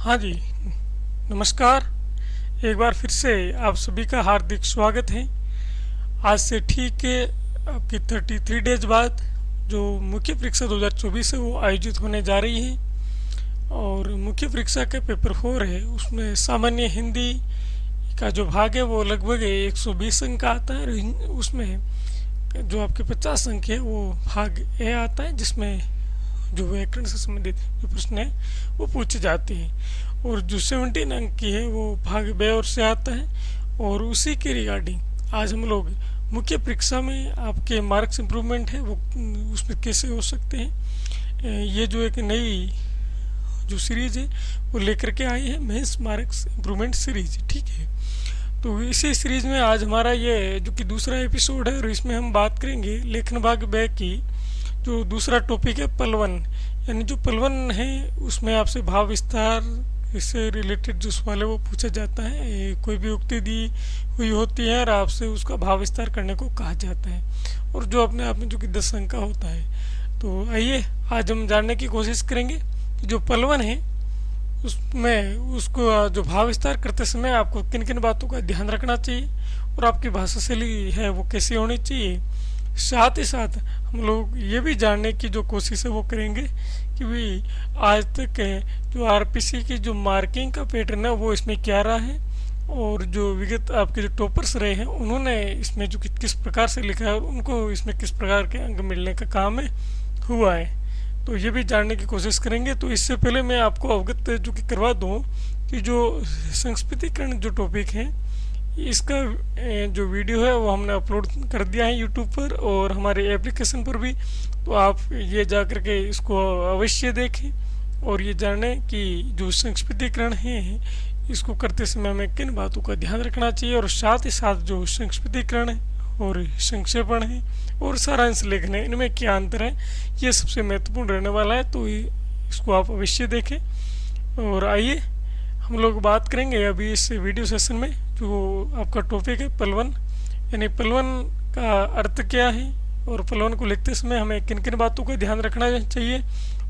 हाँ जी, नमस्कार। एक बार फिर से आप सभी का हार्दिक स्वागत है। आज से ठीक आपकी 33 डेज बाद जो मुख्य परीक्षा 2024 है वो आयोजित होने जा रही है। और मुख्य परीक्षा के पेपर 4 है, उसमें सामान्य हिंदी का जो भाग है वो लगभग 120 अंक का आता है। और उसमें जो आपके 50 अंक है वो भाग ए आता है, जिसमें जो व्याकरण से संबंधित जो प्रश्न है वो पूछे जाते हैं। और जो 17 अंक की है वो भाग बे और से आता है। और उसी के रिगार्डिंग आज हम लोग मुख्य परीक्षा में आपके मार्क्स इम्प्रूवमेंट है वो उसमें कैसे हो सकते हैं, ये जो एक नई जो सीरीज है वो लेकर के आई है, मेंस मार्क्स इम्प्रूवमेंट सीरीज। ठीक है, तो इसी सीरीज में आज हमारा ये जो कि दूसरा एपिसोड है और इसमें हम बात करेंगे लेखन भाग बे की। जो दूसरा टॉपिक है पलवन, यानी जो पलवन है उसमें आपसे भाव विस्तार इससे रिलेटेड जो सवाल है वो पूछा जाता है। कोई भी उक्ति दी हुई होती है और आपसे उसका भाव विस्तार करने को कहा जाता है, और जो अपने आप में जो कि 10 अंक का होता है। तो आइए आज हम जानने की कोशिश करेंगे कि जो पलवन है उसमें उसको जो भाव विस्तार करते समय आपको किन किन बातों का ध्यान रखना चाहिए और आपकी भाषा शैली है वो कैसी होनी चाहिए। साथ ही साथ हम लोग ये भी जानने की जो कोशिश है वो करेंगे कि भाई आज तक जो आरपीसी की जो मार्किंग का पैटर्न है वो इसमें क्या रहा है, और जो विगत आपके जो टॉपर्स रहे हैं उन्होंने इसमें जो किस प्रकार से लिखा है और उनको इसमें किस प्रकार के अंक मिलने का काम है हुआ है। तो ये भी जानने की कोशिश करेंगे। तो इससे पहले मैं आपको अवगत जो कि करवा दूँ कि जो संस्कृतिकरण जो टॉपिक है इसका जो वीडियो है वो हमने अपलोड कर दिया है यूट्यूब पर और हमारे एप्लीकेशन पर भी। तो आप ये जा कर के इसको अवश्य देखें और ये जानें कि जो संस्कृतिकरण है इसको करते समय हमें किन बातों का ध्यान रखना चाहिए, और साथ ही साथ जो संस्कृतिकरण है और संक्षेपण है और सारांश लेखन है इनमें क्या अंतर है, ये सबसे महत्वपूर्ण रहने वाला है। तो इसको आप अवश्य देखें। और आइए हम लोग बात करेंगे अभी इस वीडियो सेशन में जो आपका टॉपिक है पलवन, यानी पलवन का अर्थ क्या है और पलवन को लिखते समय हमें किन किन बातों का ध्यान रखना चाहिए।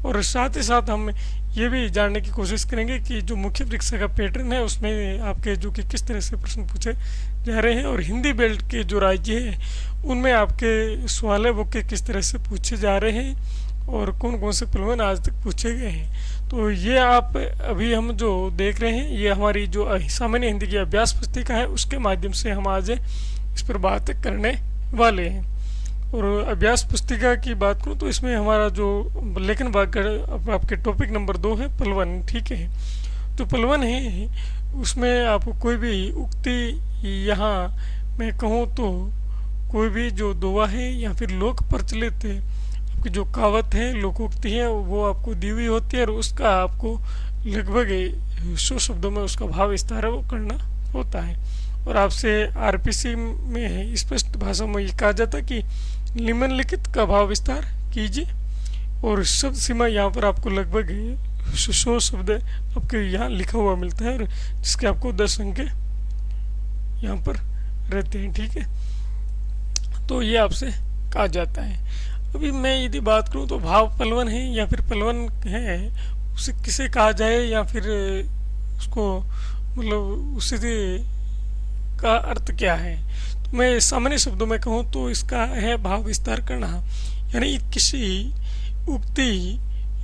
और साथ ही साथ हम ये भी जानने की कोशिश करेंगे कि जो मुख्य परीक्षा का पैटर्न है उसमें आपके जो कि किस तरह से प्रश्न पूछे जा रहे हैं, और हिंदी बेल्ट के जो राज्य हैं उनमें आपके सवाल है वो किस तरह से पूछे जा रहे हैं और कौन कौन से पलवन आज तक पूछे गए हैं। तो ये आप अभी हम जो देख रहे हैं ये हमारी जो सामान्य हिंदी की अभ्यास पुस्तिका है उसके माध्यम से हम आज इस पर बात करने वाले हैं। और अभ्यास पुस्तिका की बात करूँ तो इसमें हमारा जो लेखन भाग का आपके टॉपिक नंबर 2 है पलवन। ठीक है, तो पलवन है उसमें आपको कोई भी उक्ति, यहाँ मैं कहूँ तो कोई भी जो दोहा है या फिर लोक प्रचलित है आपकी जो कहावत है लोकोक्ति है वो आपको दी हुई होती है और उसका आपको लगभग 100 शब्दों में उसका भाव विस्तार है वो करना होता है। और आपसे आरपीसी में स्पष्ट भाषा में ये कहा जाता है कि निम्नलिखित का भाव विस्तार कीजिए, और शब्द सीमा यहाँ पर आपको लगभग 100 शब्द आपके यहाँ लिखा हुआ मिलता है और जिसके आपको 10 अंक यहाँ पर रहते हैं। ठीक है, तो ये आपसे कहा जाता है। अभी मैं यदि बात करूँ तो भाव पलवन है या फिर पलवन है उसे किसे कहा जाए या फिर उसको मतलब उसे का अर्थ क्या है। तो मैं सामान्य शब्दों में कहूँ तो इसका है भाव विस्तार करना, यानी किसी उक्ति,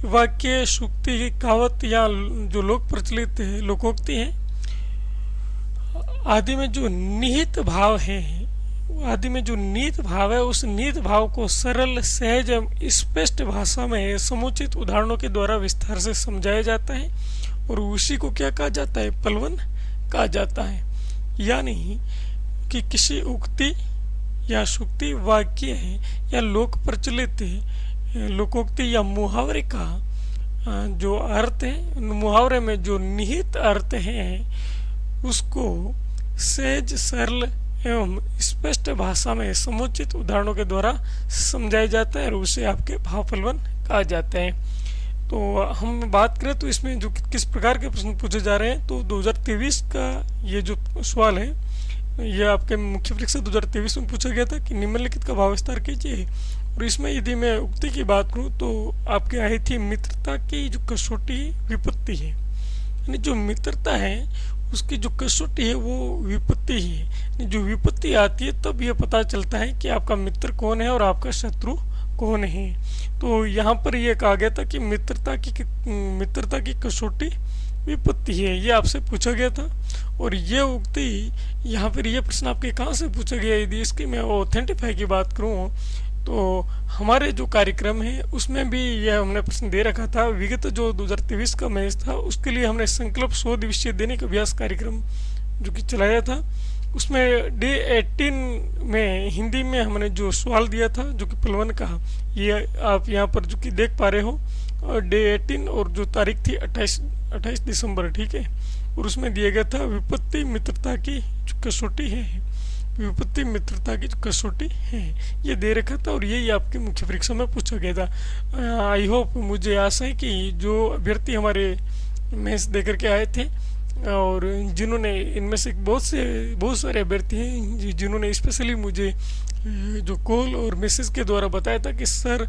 वाक्य, सूक्ति, कहावत या जो लोक प्रचलित है लोकोक्ति है आदि में जो निहित भाव है, आदि में जो निहित भाव है उस निहित भाव को सरल, सहज एवं स्पष्ट भाषा में समुचित उदाहरणों के द्वारा विस्तार से समझाया जाता है और उसी को क्या कहा जाता है, पलवन कहा जाता है। यानी कि किसी उक्ति या सूक्ति, वाक्य है या लोक प्रचलित है लोकोक्ति या मुहावरे का जो अर्थ है, मुहावरे में जो निहित अर्थ है उसको सहज, सरल एवं स्पष्ट भाषा में समुचित उदाहरणों के द्वारा समझाया जाता है और उसे आपके भाव पलवन कहा जाते हैं। तो हम बात करें तो इसमें जो किस प्रकार के प्रश्न पूछे जा रहे हैं, तो 2023 का ये जो सवाल है ये आपके मुख्य परीक्षा 2023 में पूछा गया था कि निम्नलिखित का भाव विस्तार कीजिए। और इसमें यदि मैं उक्ति की बात करूँ तो आपके आई थी मित्रता की जो कसौटी विपत्ति है, यानी जो मित्रता है उसकी जो कसौटी है वो विपत्ति ही है। यानी जो विपत्ति आती है तब यह पता चलता है कि आपका मित्र कौन है और आपका शत्रु कौन है। तो यहाँ पर यह कहा गया था कि मित्रता की कसौटी विपत्ति है, ये आपसे पूछा गया था। और ये उक्ति यहाँ पर यह प्रश्न आपके कहाँ से पूछा गया, यदि इसकी मैं ऑथेंटिफाई की बात करूँ तो हमारे जो कार्यक्रम है उसमें भी यह हमने प्रश्न दे रखा था। विगत जो 2023 का मैच था उसके लिए हमने संकल्प 100 दिवसीय दैनिक अभ्यास कार्यक्रम जो कि चलाया था, उसमें डे 18 में हिंदी में हमने जो सवाल दिया था जो कि पलवन का, ये आप यहाँ पर जो कि देख पा रहे हो, और डे 18 और जो तारीख थी 28 दिसंबर, ठीक है। और उसमें दिया गया था विपत्ति मित्रता की जो कसौटी है, विपत्ति मित्रता की जो कसौटी है, ये दे रखा था और यही आपके मुख्य परीक्षा में पूछा गया था। आई होप, मुझे आशा है कि जो अभ्यर्थी हमारे मैच दे करके आए थे और जिन्होंने इनमें से बहुत सारे अभ्यर्थी हैं जिन्होंने स्पेशली मुझे जो कॉल और मैसेज के द्वारा बताया था कि सर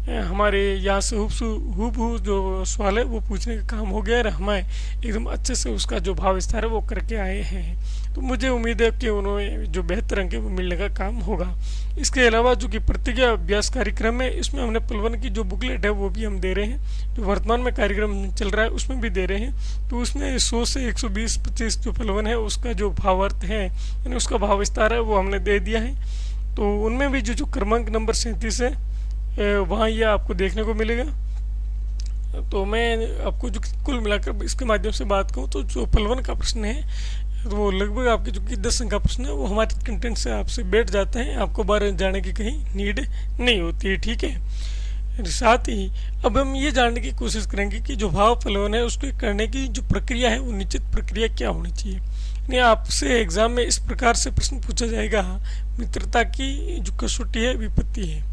हमारे यहाँ से हूबहू जो सवाल है वो पूछने का काम हो गया है, हमें एकदम अच्छे से उसका जो भाव विस्तार है वो करके आए हैं। तो मुझे उम्मीद है कि उन्होंने जो बेहतर अंक है वो मिलने का काम होगा। इसके अलावा जो कि प्रतिज्ञा अभ्यास कार्यक्रम है इसमें हमने पलवन की जो बुकलेट है वो भी हम दे रहे हैं, जो वर्तमान में कार्यक्रम चल रहा है उसमें भी दे रहे हैं। तो उसमें 100 से 120-25 जो पलवन है उसका जो भावार्थ है यानी उसका भाव विस्तार है वो हमने दे दिया है। तो उनमें भी जो क्रमांक नंबर 37 है वहाँ यह आपको देखने को मिलेगा। तो मैं आपको जो कुल मिलाकर इसके माध्यम से बात करूँ तो जो पलवन का प्रश्न है तो वो लगभग आपके जो कि 10 अंक का प्रश्न है वो हमारे कंटेंट से आपसे बैठ जाते हैं, आपको बाहर जाने की कहीं नीड नहीं होती है, ठीक है। साथ ही अब हम ये जानने की कोशिश करेंगे कि जो भाव पलवन है उसको करने की जो प्रक्रिया है वो निश्चित प्रक्रिया क्या होनी चाहिए। नहीं, आपसे एग्जाम में इस प्रकार से प्रश्न पूछा जाएगा, मित्रता की जो कसौटी है विपत्ति है,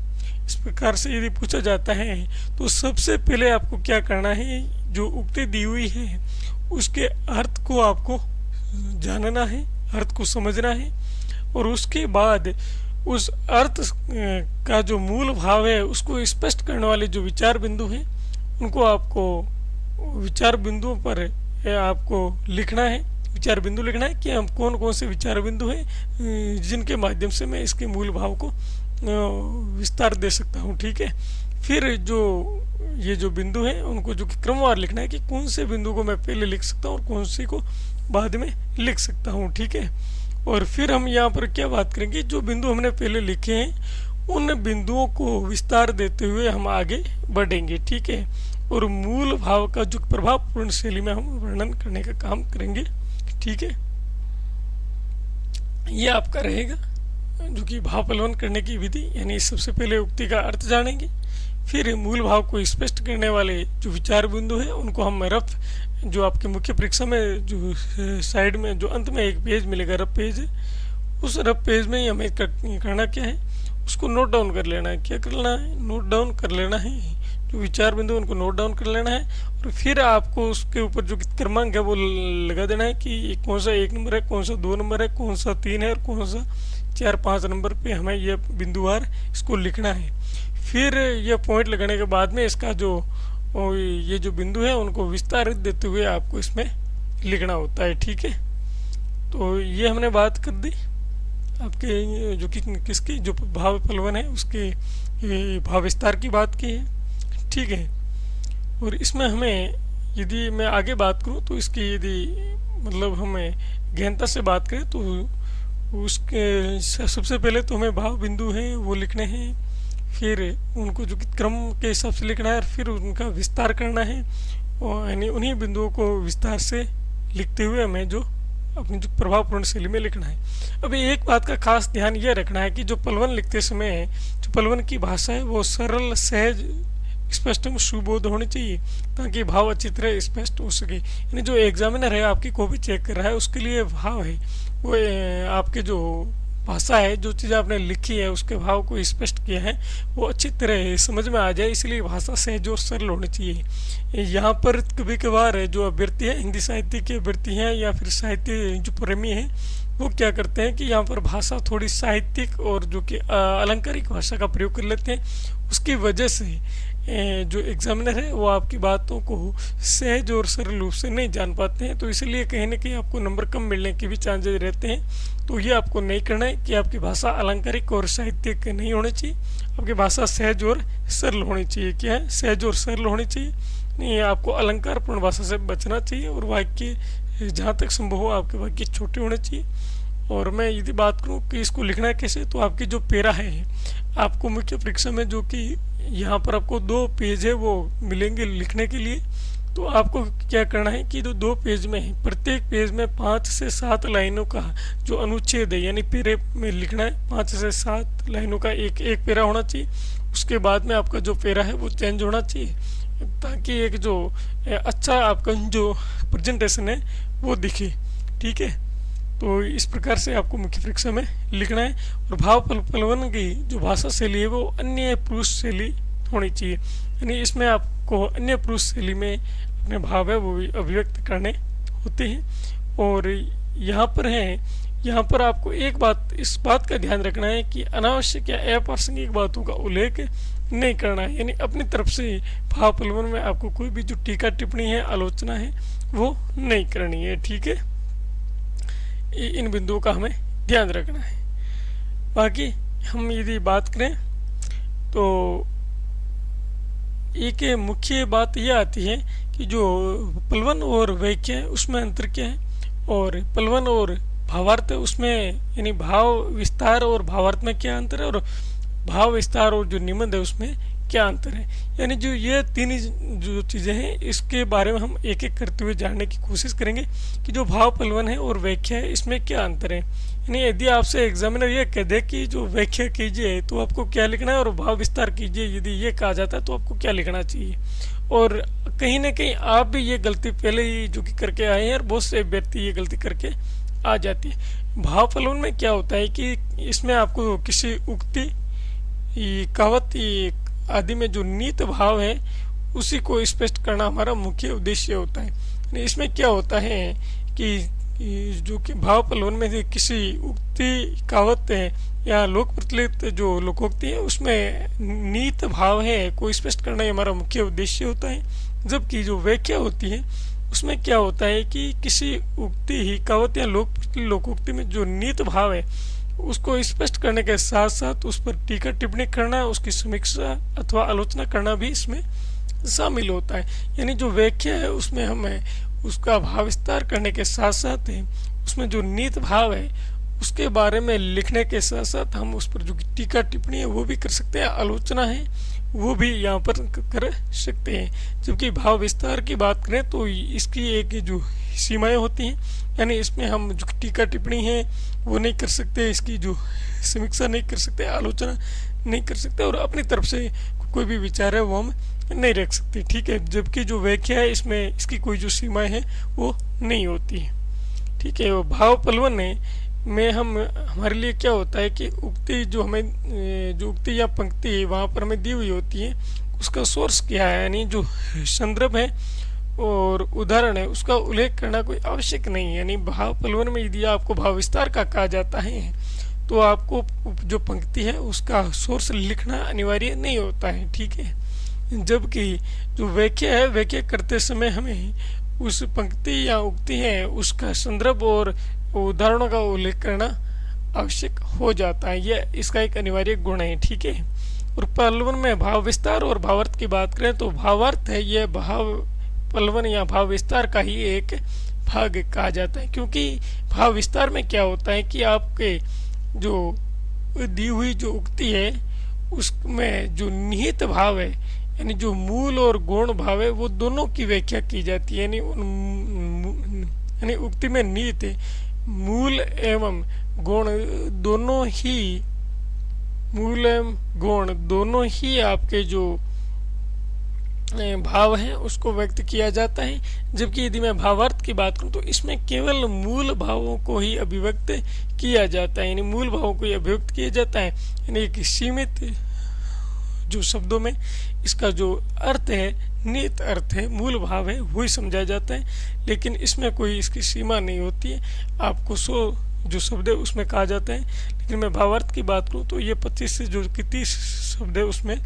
इस प्रकार से यदि पूछा जाता है तो सबसे पहले आपको क्या करना है, जो उक्ति दी हुई है उसके अर्थ को आपको जानना है, अर्थ को समझना है, और उसके बाद उस अर्थ का जो मूल भाव है उसको स्पष्ट करने वाले जो विचार बिंदु हैं उनको आपको विचार बिंदुओं पर आपको लिखना है, विचार बिंदु लिखना है कि हम कौन कौन से विचार बिंदु हैं जिनके माध्यम से मैं इसके मूल भाव को विस्तार दे सकता हूँ, ठीक है। फिर जो ये जो बिंदु हैं उनको जो कि क्रमवार लिखना है कि कौन से बिंदु को मैं पहले लिख सकता हूँ और कौन से को बाद में लिख सकता हूँ, ठीक है। और फिर हम यहाँ पर क्या बात करेंगे, जो बिंदु हमने पहले लिखे हैं उन बिंदुओं को विस्तार देते हुए हम आगे बढ़ेंगे, ठीक है। और मूल भाव का जो प्रभावपूर्ण शैली में हम वर्णन करने का काम करेंगे, ठीक है। ये आपका रहेगा जो कि भाव पलवन करने की विधि, यानी सबसे पहले उक्ति का अर्थ जानेंगे, फिर मूल भाव को स्पष्ट करने वाले जो विचार बिंदु हैं उनको हम रफ, जो आपके मुख्य परीक्षा में जो साइड में जो अंत में एक पेज मिलेगा रफ पेज है, उस रफ पेज में ही हमें करना क्या है, उसको नोट डाउन कर लेना है। क्या करना है, नोट डाउन कर लेना है, जो विचार बिंदु उनको नोट डाउन कर लेना है। और फिर आपको उसके ऊपर जो क्रमांक है वो लगा देना है कि कौन सा 1 नंबर है, कौन सा 2 नंबर है, कौन सा 3 है और कौन सा 4-5 नंबर पे हमें यह बिंदुवार इसको लिखना है। फिर यह पॉइंट लगाने के बाद में इसका जो ये जो बिंदु है उनको विस्तारित देते हुए आपको इसमें लिखना होता है, ठीक है। तो ये हमने बात कर दी आपके जो कि किसकी जो भाव पलवन है उसके भाव विस्तार की बात की है, ठीक है। और इसमें हमें यदि मैं आगे बात करूं तो इसकी यदि मतलब हमें गहनता से बात करें तो उसके सबसे पहले तो हमें भाव बिंदु हैं वो लिखने हैं, फिर उनको जो कि क्रम के हिसाब से लिखना है और फिर उनका विस्तार करना है, और यानी उन्हीं बिंदुओं को विस्तार से लिखते हुए हमें जो अपनी जो प्रभावपूर्ण शैली में लिखना है। अभी एक बात का खास ध्यान यह रखना है कि जो पलवन लिखते समय जो पलवन की भाषा है वो सरल, सहज, स्पष्ट एवं सुबोध होनी चाहिए ताकि भाव अच्छी तरह स्पष्ट हो सके। यानी जो एग्जामिनर है आपकी कॉपी चेक कर रहा है उसके लिए भाव है वो आपके जो भाषा है, जो चीज़ आपने लिखी है उसके भाव को स्पष्ट किया है वो अच्छी तरह समझ में आ जाए, इसलिए भाषा सहज और सरल होनी चाहिए। यहाँ पर कभी कभार जो अभ्यर्थी है हिंदी साहित्य के अभ्यर्थी हैं या फिर साहित्य जो प्रेमी हैं वो क्या करते हैं कि यहाँ पर भाषा थोड़ी साहित्यिक और जो कि अलंकारिक भाषा का प्रयोग कर लेते हैं, उसकी वजह से जो एग्जामिनर है वो आपकी बातों को सहज और सरल रूप से नहीं जान पाते हैं, तो इसलिए कहीं ना कहीं आपको नंबर कम मिलने के भी चांसेस रहते हैं। तो ये आपको नहीं करना है कि आपकी भाषा अलंकारिक और साहित्यिक नहीं होनी चाहिए, आपकी भाषा सहज और सरल होनी चाहिए। क्या है? सहज और सरल होनी चाहिए। नहीं, आपको अलंकारपूर्ण भाषा से बचना चाहिए और वाक्य जहाँ तक संभव हो आपके वाक्य छोटे होने चाहिए। और मैं यदि बात करूँ कि इसको लिखना है कैसे, तो आपकी जो पेरा है आपको मुख्य परीक्षा में, जो कि यहाँ पर आपको 2 पेज है वो मिलेंगे लिखने के लिए। तो आपको क्या करना है कि जो 2 पेज में है, प्रत्येक पेज में 5 से 7 लाइनों का जो अनुच्छेद है यानी पेरे में लिखना है। 5 से 7 लाइनों का एक एक पेरा होना चाहिए। उसके बाद में आपका जो पेरा है वो चेंज होना चाहिए, ताकि एक जो अच्छा आपका जो प्रेजेंटेशन है वो दिखे। ठीक है, तो इस प्रकार से आपको मुख्य परीक्षा में लिखना है। और भाव पलवन की जो भाषा शैली है वो अन्य पुरुष शैली होनी चाहिए, यानी इसमें आपको अन्य पुरुष शैली में अपने भाव है वो अभिव्यक्त करने होते हैं। और यहाँ पर आपको एक बात, इस बात का ध्यान रखना है कि अनावश्यक या अप्रासंगिक बातों का उल्लेख नहीं करना है, यानी अपनी तरफ से भाव पलवन में आपको कोई भी जो टीका टिप्पणी है, आलोचना है, वो नहीं करनी है। ठीक है, इन बिंदुओं का हमें ध्यान रखना है। बाकी हम यदि बात करें तो एक मुख्य बात यह आती है कि जो पलवन और वाक्य है उसमें अंतर क्या है, और पलवन और भावार्थ उसमें यानी भाव विस्तार और भावार्थ में क्या अंतर है, और भाव विस्तार और जो निबंध है उसमें क्या अंतर है। यानी जो ये 3 जो चीज़ें हैं इसके बारे में हम एक एक करते हुए जानने की कोशिश करेंगे कि जो भाव पलवन है और व्याख्या है इसमें क्या अंतर है। यानी यदि आपसे एग्जामिनर ये कह दे कि जो व्याख्या कीजिए तो आपको क्या लिखना है, और भाव विस्तार कीजिए यदि ये कहा जाता है तो आपको क्या लिखना चाहिए। और कहीं ना कहीं आप भी ये गलती पहले ही जो कि करके आए हैं, और बहुत से व्यक्ति ये गलती करके आ जाती है। भाव पलवन में क्या होता है कि इसमें आपको किसी उक्ति, कहावत आदि में जो नीत भाव है उसी को स्पष्ट करना हमारा मुख्य उद्देश्य होता है। इसमें क्या होता है कि जो कि भाव पलवन में किसी उक्ति, कहावत है या लोक प्रचलित जो लोकोक्ति है उसमें नीत भाव है को स्पष्ट करना ही हमारा मुख्य उद्देश्य होता है। जबकि जो व्याख्या होती है उसमें क्या होता है कि किसी उक्ति ही, कहावत या लोकोक्ति में जो नीत भाव है उसको स्पष्ट करने के साथ साथ उस पर टीका टिप्पणी करना, उसकी समीक्षा अथवा आलोचना करना भी इसमें शामिल होता है। यानी जो व्याख्या है उसमें हमें उसका भाव विस्तार करने के साथ साथ उसमें जो नीत भाव है उसके बारे में लिखने के साथ साथ हम उस पर जो टीका टिप्पणी है वो भी कर सकते हैं, आलोचना है वो भी यहाँ पर कर सकते हैं। जबकि भाव विस्तार की बात करें तो इसकी एक जो सीमाएं होती हैं, यानी इसमें हम जो टीका टिप्पणी है वो नहीं कर सकते, इसकी जो समीक्षा नहीं कर सकते, आलोचना नहीं कर सकते, और अपनी तरफ से कोई भी विचार है वो हम नहीं रख सकते। ठीक है, जबकि जो व्याख्या है इसमें इसकी कोई जो सीमाएं हैं वो नहीं होती है। ठीक है, वो भाव पलवन में हमारे लिए क्या होता है कि उक्ति जो हमें जो उक्ति या पंक्ति वहाँ पर हमें दी हुई होती है उसका सोर्स क्या है, यानी जो संदर्भ है और उदाहरण है उसका उल्लेख करना कोई आवश्यक नहीं है। यानी भाव पलवन में यदि आपको भाव विस्तार का कहा जाता है तो आपको जो पंक्ति है उसका सोर्स लिखना अनिवार्य नहीं होता है। ठीक है, जबकि जो व्याख्या है, व्याख्या करते समय हमें उस पंक्ति या उक्ति है उसका संदर्भ और उदाहरणों का उल्लेख करना आवश्यक हो जाता है, यह इसका एक अनिवार्य गुण है। ठीक है, और पलवन में भाव विस्तार और भावार्थ की बात करें तो भावार्थ है यह भाव पलवन या भाव विस्तार का ही एक भाग कहा जाता है। क्योंकि भाव विस्तार में क्या होता है कि आपके जो दी हुई जो उक्ति है उसमें जो निहित भाव है, यानी जो मूल और गौण भाव है वो दोनों की व्याख्या की जाती है। यानी उक्ति में निहित है, मूल एवं गौण दोनों ही, मूल एवं गौण दोनों ही आपके जो भाव है उसको व्यक्त किया जाता है। जबकि यदि मैं भावार्थ की बात करूं तो इसमें केवल मूल भावों को ही अभिव्यक्त किया जाता है, यानी मूल भावों को ही अभिव्यक्त किया जाता है। यानी एक सीमित जो शब्दों में इसका जो अर्थ है, निहित अर्थ है, मूल भाव है, वही समझा जाता है। लेकिन इसमें कोई इसकी सीमा नहीं होती है, आपको 100 जो शब्द है उसमें कहा जाता है। लेकिन मैं भावार्थ की बात करूं तो ये 25 से जो 30 शब्द है उसमें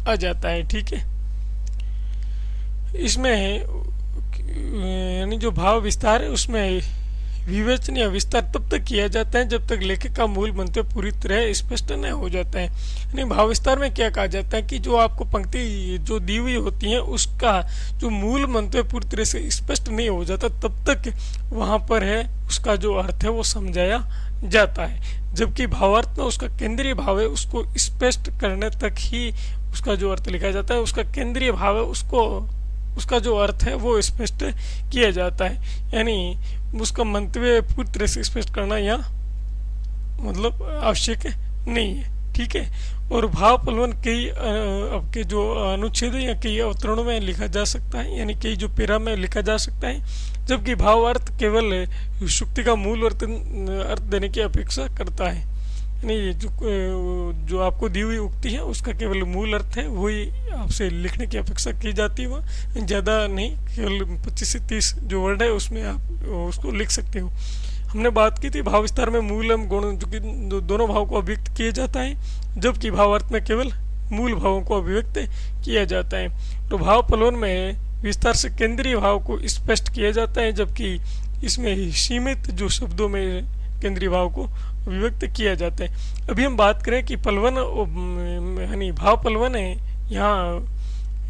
आ जाता है। ठीक है, इसमें यानी जो भाव विस्तार है उसमें विवेचन या विस्तार तब तक किया जाता है जब तक लेखक का मूल मंतव्य पूरी तरह स्पष्ट न हो जाता है। यानी भाव विस्तार में क्या कहा जाता है कि जो आपको पंक्ति जो दी हुई होती है उसका जो मूल मंतव्य पूरी तरह से स्पष्ट नहीं हो जाता तब तक वहाँ पर है उसका जो अर्थ है वो समझाया जाता है। जबकि भावार्थ में उसका केंद्रीय भाव है उसको स्पष्ट करने तक ही उसका जो अर्थ लिखा जाता है, उसका केंद्रीय भाव है उसको उसका जो अर्थ है वो स्पष्ट किया जाता है। यानी उसका मंतव्य पूरी तरह से स्पष्ट करना यहाँ मतलब आवश्यक नहीं है, ठीक है। और भाव पलवन कई आपके जो अनुच्छेद या कई अवतरणों में लिखा जा सकता है, यानी कई जो पेरा में लिखा जा सकता है, जबकि भाव अर्थ केवल शुक्ति का मूल अर्थ देने की अपेक्षा करता है। नहीं, जो आपको दी हुई उक्ति है उसका केवल मूल अर्थ है वही आपसे लिखने की अपेक्षा की जाती है, वह ज़्यादा नहीं, केवल 25 से 30 जो वर्ड है उसमें आप उसको लिख सकते हो। हमने बात की थी भाव विस्तार में मूल एवं गुण जो कि दोनों भाव को अभिव्यक्त किया जाता है, जबकि भावार्थ में केवल मूल भावों को अभिव्यक्त किया जाता है। तो भाव पलवन में विस्तार से केंद्रीय भाव को स्पष्ट किया जाता है, जबकि इसमें सीमित जो शब्दों में केंद्रीय भाव को अभिव्यक्त किया जाता है। अभी हम बात करें कि पलवन यानी भाव पलवन है, यहाँ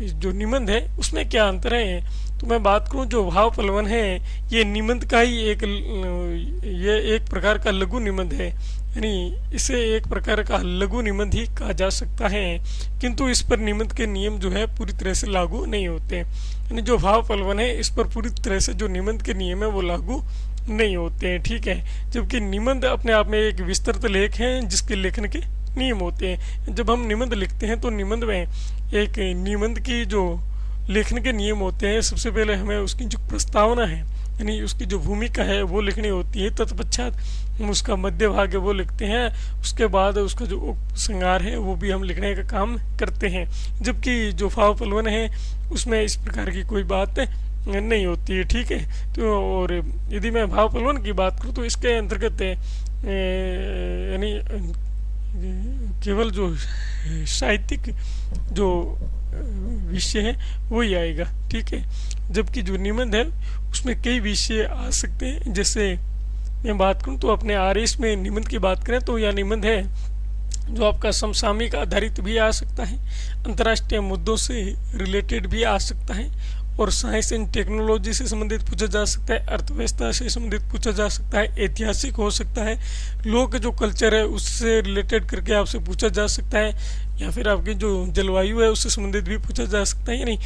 जो निबंध है उसमें क्या अंतर है। तो मैं बात करूं जो भाव पलवन है ये निबंध का ही एक प्रकार का लघु निबंध है, यानी इसे एक प्रकार का लघु निबंध ही कहा जा सकता है, किंतु इस पर निबंध के नियम जो है पूरी तरह से लागू नहीं होते। यानी जो भाव पलवन है इस पर पूरी तरह से जो निबंध के नियम है वो लागू नहीं होते हैं, ठीक है। जबकि निबंध अपने आप में एक विस्तृत लेख है जिसके लेखन के नियम होते हैं। जब हम निबंध लिखते हैं तो निबंध में एक निबंध की जो लेखन के नियम होते हैं, सबसे पहले हमें उसकी जो प्रस्तावना है यानी उसकी जो भूमिका है वो लिखनी होती है, तत्पश्चात हम उसका मध्य भाग है वो लिखते हैं, उसके बाद उसका जो उपसंहार है वो भी हम लिखने का काम करते हैं। जबकि जो भाव पलवन है उसमें इस प्रकार की कोई बात नहीं होती है, ठीक है। तो और यदि मैं भाव पलवन की बात करूँ तो इसके अंतर्गत यानी केवल जो साहित्यिक जो विषय है वही आएगा, ठीक है। जबकि जो निबंध है उसमें कई विषय आ सकते हैं। जैसे मैं बात करूँ तो अपने आर्यस में निबंध की बात करें तो यह निबंध है जो आपका समसामयिक आधारित भी आ सकता है, अंतर्राष्ट्रीय मुद्दों से रिलेटेड भी आ सकता है, और साइंस एंड टेक्नोलॉजी से संबंधित पूछा जा सकता है, अर्थव्यवस्था से संबंधित पूछा जा सकता है, ऐतिहासिक हो सकता है, लोग का जो कल्चर है उससे रिलेटेड करके आपसे पूछा जा सकता है, या फिर आपकी जो जलवायु है उससे संबंधित भी पूछा जा सकता है। यानी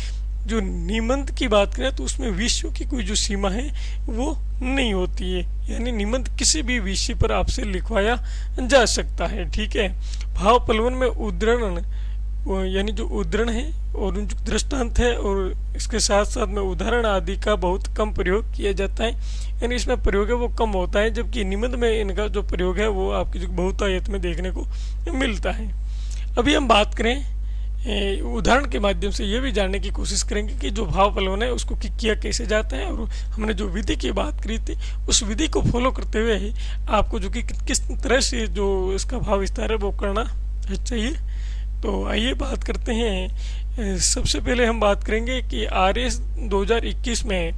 जो निबंध की बात करें तो उसमें विषयों की कोई जो सीमा है वो नहीं होती है, यानी निबंध किसी भी विषय पर आपसे लिखवाया जा सकता है, ठीक है। भाव पलवन में उद्धरण यानी जो उद्धरण है और जो दृष्टांत है और इसके साथ साथ में उदाहरण आदि का बहुत कम प्रयोग किया जाता है, यानी इसमें प्रयोग है वो कम होता है, जबकि निबंध में इनका जो प्रयोग है वो आपकी जो बहुतायत में देखने को मिलता है। अभी हम बात करें उदाहरण के माध्यम से ये भी जानने की कोशिश करेंगे कि जो भाव पलवन है उसको किया कैसे जाता है, और हमने जो विधि की बात करी थी उस विधि को फॉलो करते हुए आपको जो कि किस तरह से जो इसका भाव विस्तार है वो करना चाहिए। तो आइए बात करते हैं। सबसे पहले हम बात करेंगे कि RS 2021 में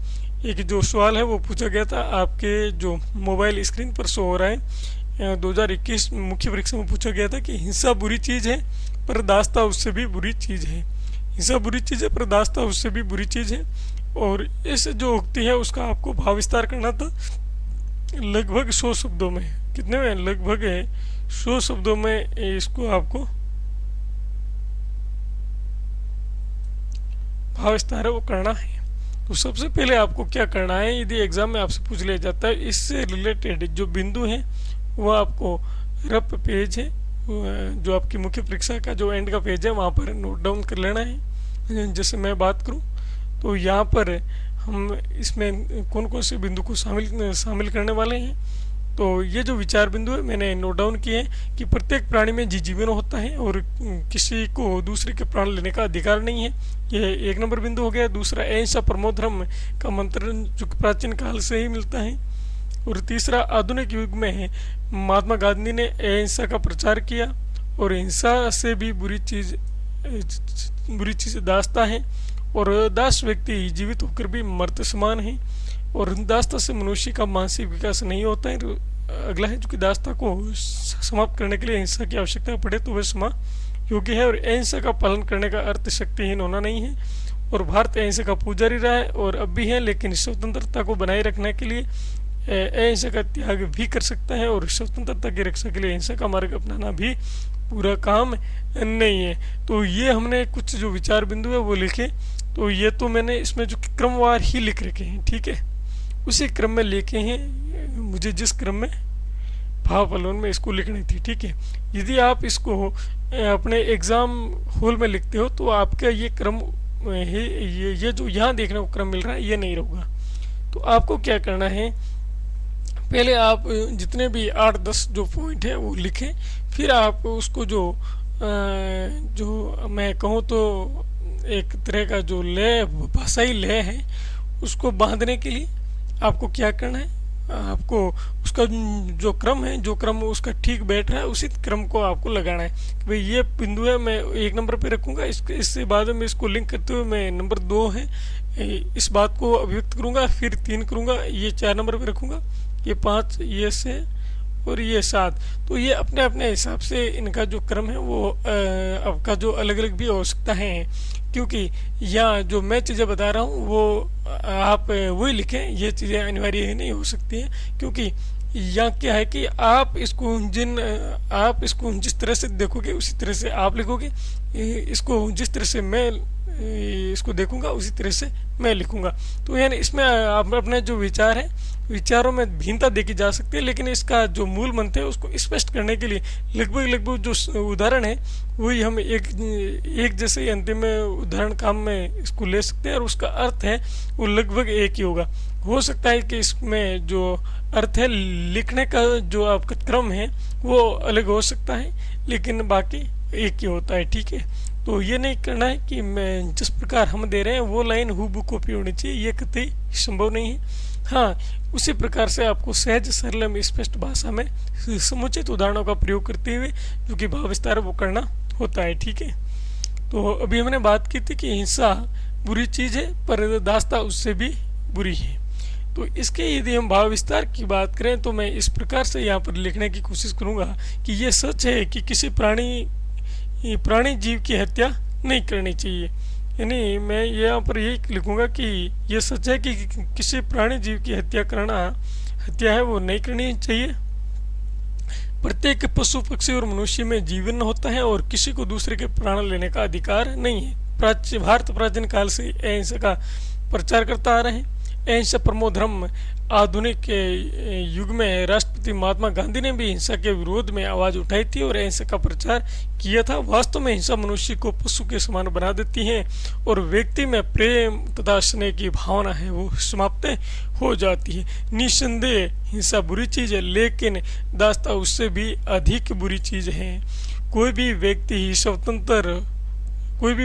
एक जो सवाल है वो पूछा गया था, आपके जो मोबाइल स्क्रीन पर शो हो रहा है। 2021 मुख्य परीक्षा में पूछा गया था कि हिंसा बुरी चीज़ है पर दास्ता उससे भी बुरी चीज़ है। हिंसा बुरी चीज़ है पर दास्ता उससे भी बुरी चीज़ है, और इस जो उक्ति है उसका आपको भाव विस्तार करना था लगभग 100 शब्दों में। कितने में? लगभग 100 शब्दों में इसको आपको भाव विस्तार है वो करना है। तो सबसे पहले आपको क्या करना है, यदि एग्जाम में आपसे पूछ लिया जाता है इससे रिलेटेड जो बिंदु है वो आपको रफ पेज है जो आपकी मुख्य परीक्षा का जो एंड का पेज है वहाँ पर नोट डाउन कर लेना है। जैसे मैं बात करूँ तो यहाँ पर हम इसमें कौन कौन से बिंदु को शामिल करने वाले हैं। तो ये जो विचार बिंदु है मैंने नोट डाउन किए हैं कि प्रत्येक प्राणी में जीवन होता है और किसी को दूसरे के प्राण लेने का अधिकार नहीं है, ये 1 नंबर बिंदु हो गया। दूसरा, अहिंसा परमो धर्म का मंत्र जो प्राचीन काल से ही मिलता है। और तीसरा, आधुनिक युग में महात्मा गांधी ने अहिंसा का प्रचार किया और हिंसा से भी बुरी चीज़ दास्ता है। और दास व्यक्ति जीवित होकर भी मर्त समान है और दासता से मनुष्य का मानसिक विकास नहीं होता है। अगला है जो कि दासता को समाप्त करने के लिए हिंसा की आवश्यकता पड़े तो वह क्षमा योग्य है और अहिंसा का पालन करने का अर्थ शक्तिहीन होना नहीं है। और भारत अहिंसा का पुजारी रहा है और अब भी है, लेकिन स्वतंत्रता को बनाए रखने के लिए अहिंसा का त्याग भी कर सकता है और स्वतंत्रता की रक्षा के लिए हिंसा का मार्ग अपनाना भी पूरा काम नहीं है। तो ये हमने कुछ जो विचार बिंदु है वो लिखे। तो ये तो मैंने इसमें जो क्रमवार ही लिख रखे हैं, ठीक है, उसी क्रम में लिखे हैं, मुझे जिस क्रम में भावावलोकन में इसको लिखनी थी, ठीक है। यदि आप इसको अपने एग्ज़ाम हॉल में लिखते हो तो आपका ये क्रम ये जो यहाँ देखने को क्रम मिल रहा है ये नहीं रहूँगा। तो आपको क्या करना है, पहले आप जितने भी 8-10 जो पॉइंट है वो लिखें, फिर आप उसको जो मैं कहूँ तो एक तरह का जो लय, भाषाई लय है, उसको बांधने के लिए आपको क्या करना है, आपको उसका जो क्रम है, जो क्रम उसका ठीक बैठ रहा है उसी क्रम को आपको लगाना है कि भाई ये बिंदु है मैं 1 नंबर पे रखूँगा, इससे बाद में इसको लिंक करते हुए मैं नंबर 2 है इस बात को अभिव्यक्त करूँगा, फिर 3 करूँगा, ये 4 नंबर पे रखूँगा, ये 5, ये 6 और ये 7। तो ये अपने अपने हिसाब से इनका जो क्रम है वो आपका जो अलग अलग भी हो सकता है, क्योंकि यहाँ जो मैं चीज़ें बता रहा हूँ वो आप वही लिखें, ये चीज़ें अनिवार्य नहीं हो सकती हैं, क्योंकि यहाँ क्या है कि आप इसको जिस तरह से देखोगे उसी तरह से आप लिखोगे, इसको जिस तरह से मैं इसको देखूंगा उसी तरह से मैं लिखूंगा। तो यानी इसमें आप अपने जो विचार है, विचारों में भिन्नता देखी जा सकती है, लेकिन इसका जो मूल मंत्र है उसको स्पष्ट करने के लिए लगभग जो उदाहरण है वही हम एक जैसे ही अंतिम उदाहरण काम में इसको ले सकते हैं और उसका अर्थ है वो लगभग एक ही होगा। हो सकता है कि इसमें जो अर्थ है लिखने का जो आपका क्रम है वो अलग हो सकता है, लेकिन बाकी एक ही होता है, ठीक है। तो ये नहीं करना है कि मैं जिस प्रकार हम दे रहे हैं वो लाइन हूबहू कॉपी होनी चाहिए, ये कतई संभव नहीं है। हाँ, उसी प्रकार से आपको सहज सरल में स्पष्ट भाषा में समुचित उदाहरणों का प्रयोग करते हुए जो कि भाव विस्तार वो करना होता है, ठीक है। तो अभी हमने बात की थी कि हिंसा बुरी चीज़ है पर दासता उससे भी बुरी है। तो इसके यदि हम भाव विस्तार की बात करें तो मैं इस प्रकार से यहाँ पर लिखने की कोशिश करूँगा कि ये सच है कि किसी प्राणी जीव की हत्या नहीं करनी चाहिए। यानी मैं यहाँ पर यही लिखूँगा कि ये सच है कि किसी प्राणी जीव की हत्या है वो नहीं करनी चाहिए। प्रत्येक पशु पक्षी और मनुष्य में जीवन होता है और किसी को दूसरे के प्राण लेने का अधिकार नहीं है। भारत प्राचीन काल से अहिंसा का प्रचार करता आ रहे हैं। अहिंसा परमो धर्म। आधुनिक युग में राष्ट्रपति महात्मा गांधी ने भी हिंसा के विरोध में आवाज उठाई थी और अहिंसा का प्रचार किया था। वास्तव में हिंसा मनुष्य को पशु के समान बना देती है और व्यक्ति में प्रेम तथा स्नेह की भावना है वो समाप्त हो जाती है। निस्संदेह हिंसा बुरी चीज है, लेकिन दासता उससे भी अधिक बुरी चीज है। कोई भी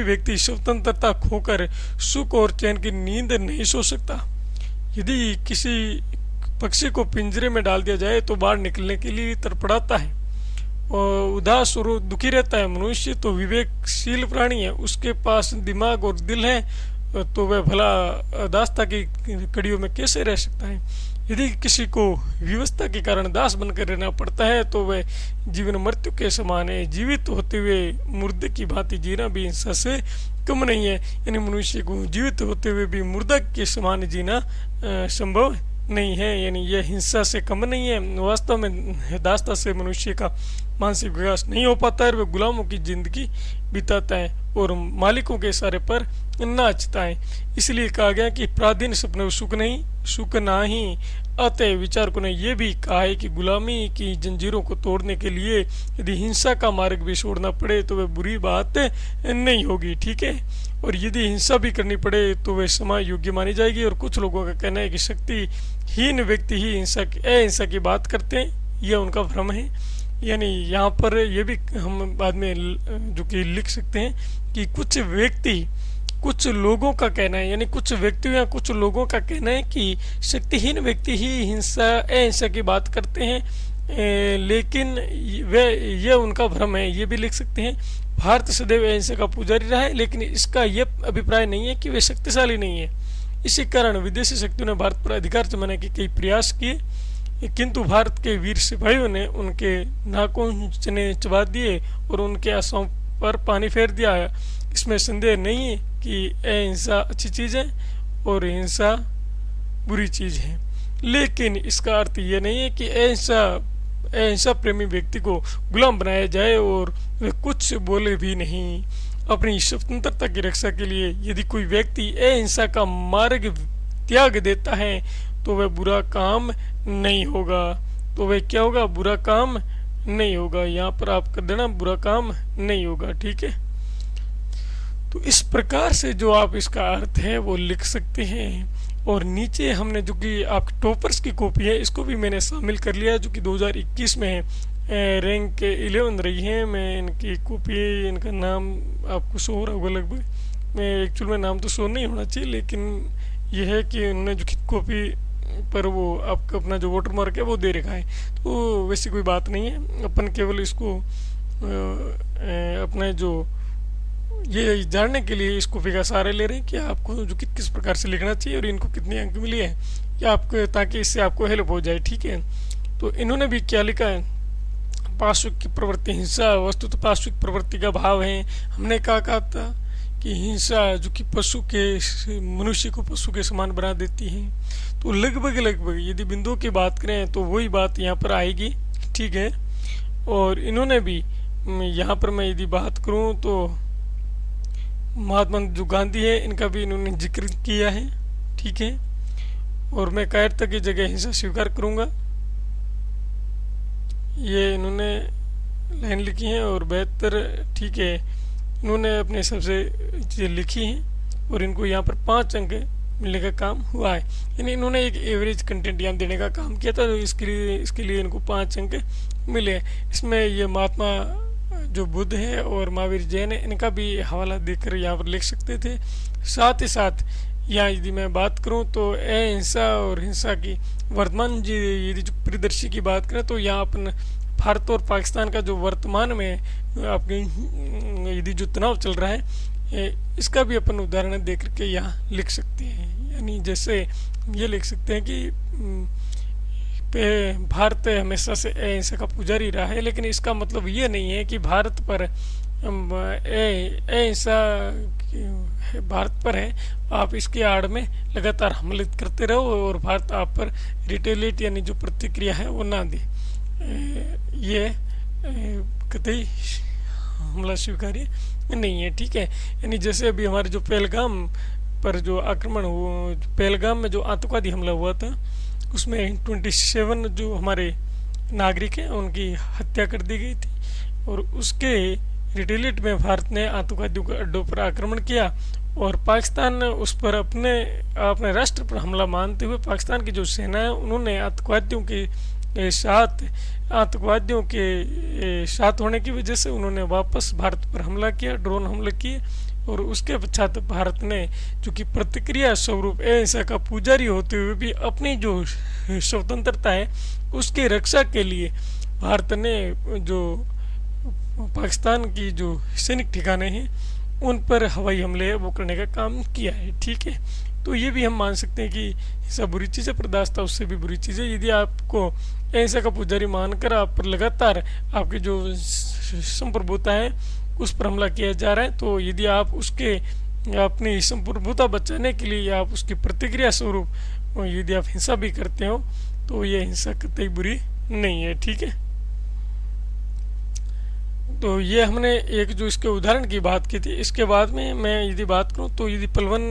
व्यक्ति स्वतंत्रता खोकर सुख और चैन की नींद नहीं सो सकता। यदि किसी पक्षी को पिंजरे में डाल दिया जाए तो बाहर निकलने के लिए तड़पड़ाता है और उदास और दुखी रहता है। मनुष्य तो विवेकशील प्राणी है, उसके पास दिमाग और दिल है, तो वह भला दासता की कड़ियों में कैसे रह सकता है। यदि किसी को विवशता के कारण दास बनकर रहना पड़ता है तो वह जीवन मृत्यु के समान है। जीवित होते हुए मुर्दे की भांति जीना भी हिंसा से कम नहीं है। यानी मनुष्य को जीवित होते हुए भी मुर्दा के समान जीना संभव नहीं है, यानी यह हिंसा से कम नहीं है। वास्तव में दासता से मनुष्य का मानसिक विकास नहीं हो पाता है, वह गुलामों की जिंदगी बिताता है और मालिकों के इशारे पर नाचता है। इसलिए कहा गया कि पराधीन सपने सुख नहीं। अतः विचार को ने यह भी कहा है कि गुलामी की जंजीरों को तोड़ने के लिए यदि हिंसा का मार्ग भी छोड़ना पड़े तो वह बुरी बात नहीं होगी, ठीक है। और यदि हिंसा भी करनी पड़े तो वह समाज योग्य मानी जाएगी। और कुछ लोगों का कहना है कि शक्तिहीन व्यक्ति ही अहिंसा की बात करते हैं, यह उनका भ्रम है। यानी यहाँ पर यह भी हम बाद में जो कि लिख सकते हैं कि कुछ लोगों का कहना है, यानी कुछ व्यक्तियों या कुछ लोगों का कहना है कि शक्तिहीन व्यक्ति ही अहिंसा की बात करते हैं, लेकिन यह उनका भ्रम है, ये भी लिख सकते हैं। भारत सदैव अहिंसा का पुजारी रहा है, लेकिन इसका यह अभिप्राय नहीं है कि वे शक्तिशाली नहीं है। इसी कारण विदेशी शक्तियों ने भारत पर अधिकार जमाने के कई प्रयास किए, किंतु भारत के वीर सिपाहियों ने उनके नाखून चबा दिए और उनके आशाओं पर पानी फेर दिया। इसमें संदेह नहीं है कि अहिंसा अच्छी चीज़ है और हिंसा बुरी चीज़ है, लेकिन इसका अर्थ यह नहीं है कि अहिंसा प्रेमी व्यक्ति को गुलाम बनाया जाए और वे कुछ बोले भी नहीं। अपनी स्वतंत्रता की रक्षा के लिए यदि कोई व्यक्ति अहिंसा का मार्ग त्याग देता है तो वह बुरा काम नहीं होगा। तो वह क्या होगा? बुरा काम नहीं होगा। यहाँ पर आप कर देना बुरा काम नहीं होगा, ठीक है। तो इस प्रकार से जो आप इसका अर्थ है वो लिख सकते हैं। और नीचे हमने जो कि आपकी टॉपर्स की कॉपी है इसको भी मैंने शामिल कर लिया, जो कि 2021 में है, रैंक 11 रही है। मैं इनकी कॉपी, इनका नाम आपको शो हो रहा होगा लगभग, मैं एक्चुअल में नाम तो शो नहीं होना चाहिए, लेकिन यह है कि उन्होंने जो कॉपी पर वो आपका अपना जो वाटर मार्क है वो दे रखा है। तो वैसी कोई बात नहीं है, अपन केवल इसको अपने जो ये जानने के लिए इस कॉपी का सहारा ले रहे हैं कि आपको जो किस प्रकार से लिखना चाहिए और इनको कितने अंक मिले हैं, या आपको, ताकि इससे आपको हेल्प हो जाए, ठीक है। तो इन्होंने भी क्या लिखा है? पार्श्विक की प्रवृत्ति हिंसा वस्तु तो पार्श्विक प्रवृत्ति का भाव है। हमने कहा था कि हिंसा जो कि मनुष्य को पशु के समान बना देती है। तो लगभग यदि बिंदुओं की बात करें तो वही बात यहाँ पर आएगी, ठीक है। और इन्होंने भी यहाँ पर मैं यदि बात करूँ तो महात्मा जो गांधी है इनका भी इन्होंने जिक्र किया है, ठीक है। और मैं कायरता की जगह हिंसा स्वीकार करूँगा, ये इन्होंने लाइन लिखी है। और बेहतर, ठीक है, इन्होंने अपने हिसाब से चीज़ें लिखी हैं और इनको यहाँ पर 5 अंक मिलने का काम हुआ है। यानी इन्होंने एक एवरेज कंटेंट यहाँ देने का काम किया था, तो इसके लिए इनको 5 अंक मिले। इसमें ये महात्मा जो बुद्ध है और महावीर जैन है इनका भी हवाला देकर यहाँ पर लिख सकते थे। साथ ही साथ यहाँ यदि मैं बात करूँ तो अहिंसा और हिंसा की वर्तमान यदि जो परिदृश्य की बात करें तो यहाँ अपन भारत और पाकिस्तान का जो वर्तमान में आपके यदि जो तनाव चल रहा है इसका भी अपन उदाहरण दे करके यहाँ लिख सकते हैं। यानी जैसे ये लिख सकते हैं कि भारत हमेशा से अहिंसा का पुजारी रहा है, लेकिन इसका मतलब ये नहीं है कि भारत पर अहिंसा भारत पर है, आप इसकी आड़ में लगातार हमले करते रहो और भारत आप पर रिटेलिएट यानी जो प्रतिक्रिया है वो ना दे। ये कतई हमला स्वीकार्य नहीं है, ठीक है। यानी जैसे अभी हमारे जो पहलगाम पर जो आक्रमण हुआ, पहलगाम में जो आतंकवादी हमला हुआ था उसमें 27 जो हमारे नागरिक हैं उनकी हत्या कर दी गई थी और उसके रिटेलिएट में भारत ने आतंकवादियों के अड्डों पर आक्रमण किया और पाकिस्तान उस पर अपने राष्ट्र पर हमला मानते हुए पाकिस्तान की जो सेना है उन्होंने आतंकवादियों के साथ होने की वजह से उन्होंने वापस भारत पर हमला किया, ड्रोन हमले किए। और उसके पश्चात भारत ने जो कि प्रतिक्रिया स्वरूप अहिंसा का पुजारी होते हुए भी अपनी जो स्वतंत्रता है उसकी रक्षा के लिए भारत ने जो पाकिस्तान की जो सैनिक ठिकाने हैं उन पर हवाई हमले वो करने का काम किया है, ठीक है। तो ये भी हम मान सकते हैं कि हिंसा बुरी चीज़ है, बर्दाश्त उससे भी बुरी चीज़ है। यदि आपको अहिंसा का पुजारी मानकर आप पर लगातार आपकी जो संप्रभुता है उस पर हमला किया जा रहा है, तो यदि आप उसके अपनी संप्रभुता बचाने के लिए या आप उसकी प्रतिक्रिया स्वरूप यदि आप हिंसा भी करते हो तो ये हिंसा कतई बुरी नहीं है, ठीक है। तो ये हमने एक जो इसके उदाहरण की बात की थी। इसके बाद में मैं यदि बात करूं तो यदि पलवन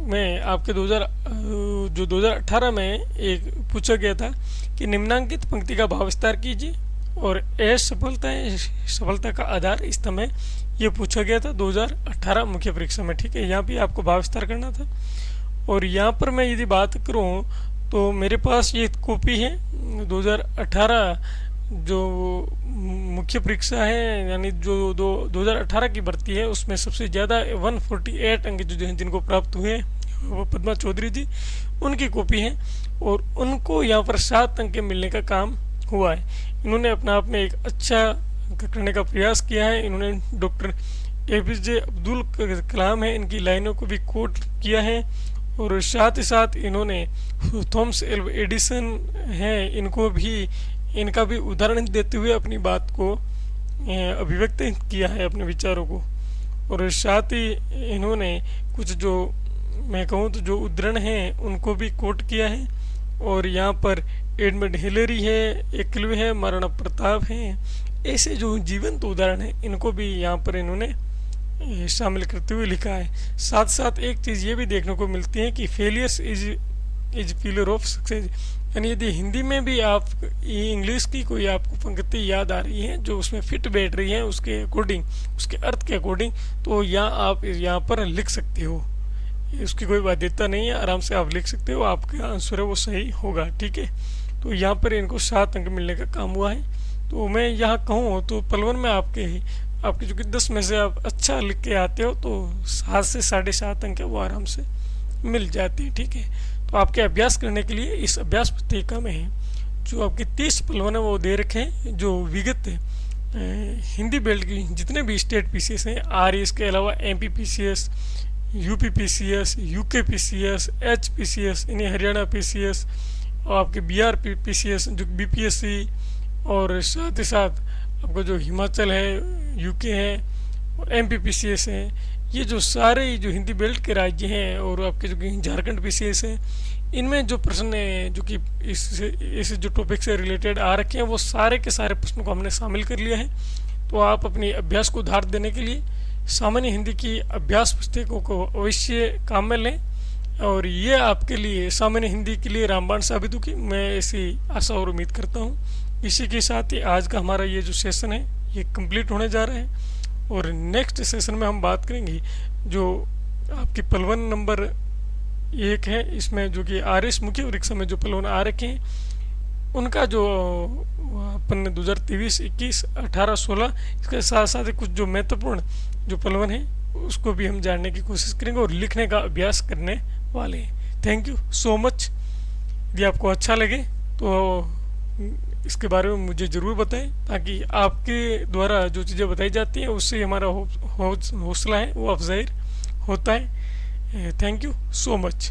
में आपके 2018 में एक पूछा गया था कि निम्नांकित पंक्ति का भाव विस्तार कीजिए और सफलता का आधार स्तंभ है, ये पूछा गया था 2018 मुख्य परीक्षा में, ठीक है। यहाँ भी आपको भाव विस्तार करना था। और यहाँ पर मैं यदि बात करूँ तो मेरे पास ये कॉपी है 2018 जो मुख्य परीक्षा है यानी जो 2018 की भर्ती है उसमें सबसे ज़्यादा 148 अंक जो जिनको प्राप्त हुए वो पद्मा चौधरी जी उनकी कॉपी है और उनको यहाँ पर 7 अंक मिलने का काम हुआ है। इन्होंने अपने आप में एक अच्छा करने का प्रयास किया है। इन्होंने डॉक्टर APJ अब्दुल कलाम है इनकी लाइनों को भी कोट किया है, और साथ ही साथ इन्होंने थॉमस एल्वा एडिसन हैं इनको भी, इनका भी उदाहरण देते हुए अपनी बात को अभिव्यक्त किया है, अपने विचारों को। और साथ ही इन्होंने कुछ जो मैं कहूँ तो जो उद्धरण हैं उनको भी कोट किया है। और यहाँ पर एडमंड हिलेरी है, एकलव्य है, महाराणा प्रताप हैं, ऐसे जो जीवंत उदाहरण हैं इनको भी यहाँ पर इन्होंने शामिल करते हुए लिखा है। साथ साथ एक चीज़ ये भी देखने को मिलती है कि failures is failure of success, यानी यदि हिंदी में भी आप इंग्लिश की कोई आपको पंक्ति याद आ रही है जो उसमें फिट बैठ रही है उसके अकॉर्डिंग, उसके अर्थ के अकॉर्डिंग, तो यहाँ आप यहाँ पर लिख सकते हो। उसकी कोई बाध्यता नहीं है, आराम से आप लिख सकते हो, आपका आंसर है वो सही होगा। ठीक है, तो यहाँ पर इनको 7 अंक मिलने का काम हुआ है। तो मैं यहाँ कहूँ तो पलवन में आपके जो कि 10 में से आप अच्छा लिख के आते हो तो 7 से 7.5 अंक है वो आराम से मिल जाते हैं। ठीक है, तो आपके अभ्यास करने के लिए इस अभ्यास पुस्तिका में है जो आपके 30 पलवन है वो दे रखे हैं, जो विगत हिंदी बेल्ट की जितने भी स्टेट PCS हैं, RES के अलावा MP PCS, UP PCS, UK PCS, HPCS यानी हरियाणा PCS, और आपके BR PCS जो BPSC, और साथ ही साथ आपका जो हिमाचल है, UK है, और MP PCS है, ये जो सारे जो हिंदी बेल्ट के राज्य हैं, और आपके जो कि झारखंड PCS है, इनमें जो प्रश्न जो कि इस जो टॉपिक से रिलेटेड आ रखे हैं वो सारे के सारे प्रश्नों को हमने शामिल कर लिया है। तो आप अपनी अभ्यास को धार देने के लिए सामान्य हिंदी की अभ्यास पुस्तकों को अवश्य काम में लें, और ये आपके लिए सामान्य हिंदी के लिए रामबाण साबित होगी, मैं ऐसी आशा और उम्मीद करता हूँ। इसी के साथ ही आज का हमारा ये जो सेशन है ये कंप्लीट होने जा रहा है, और नेक्स्ट सेशन में हम बात करेंगे जो आपकी पलवन नंबर 1 है, इसमें जो कि RS मुख्य परीक्षा में जो पलवन आ रखे हैं उनका जो अपन 2023, 21, 18, 16 इसके साथ साथ कुछ जो महत्वपूर्ण जो पलवन है उसको भी हम जानने की कोशिश करेंगे और लिखने का अभ्यास करने वाले हैं। Thank you so much. यदि आपको अच्छा लगे तो इसके बारे में मुझे ज़रूर बताएं, ताकि आपके द्वारा जो चीज़ें बताई जाती हैं उससे हमारा हौसला है वो अफजाई होता है। Thank you so much.